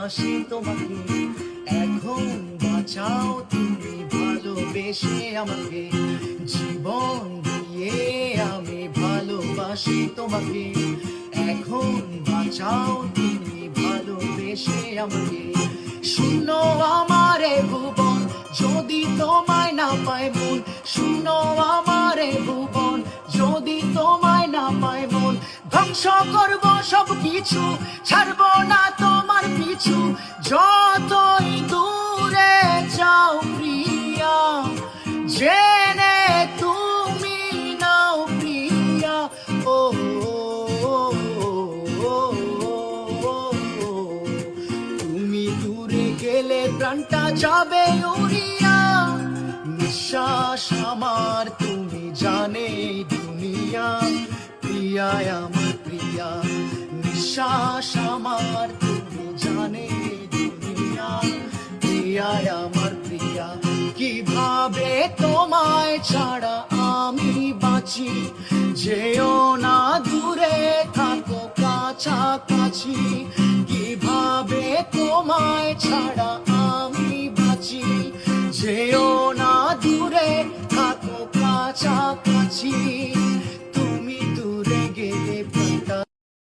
ভালোবাসি তোমাকে, এখন বাঁচাও তুমি ভালোবেসে আমাকে, জীবন দিয়ে আমি ভালোবাসি তোমাকে, এখন বাঁচাও তুমি ভালোবেসে আমাকে। শুনো আমারে ভুবন, যদি তোমায় না পায় মন, শুনো আমারে ভুবন, যদি তোমায় না পায় মন, ধ্বংস করবো সব কিছু, ছাড়বো না তোমার পিছু, যতই দূরে যাও প্রিয়া, জেনে তুমি নাও প্রিয়া। ও তুমি দূরে গেলে প্রাণটা যাবে উড়িয়া, নিঃশ্বাস আমার তুমি জানে দুনিয়া, প্রিয়া আমার প্রিয়া, নিঃশ্বাস আমার তুমি জানে দুনিয়া, প্রিয়া আমার প্রিয়া। কিভাবে তোমায় ছাড়া আমি বাঁচি, যেও না দূরে থাকো কাছাকাছি, কিভাবে তোমায় ছাড়া আমি বাঁচি, যেও না দূরে থাকো কাছাকাছি।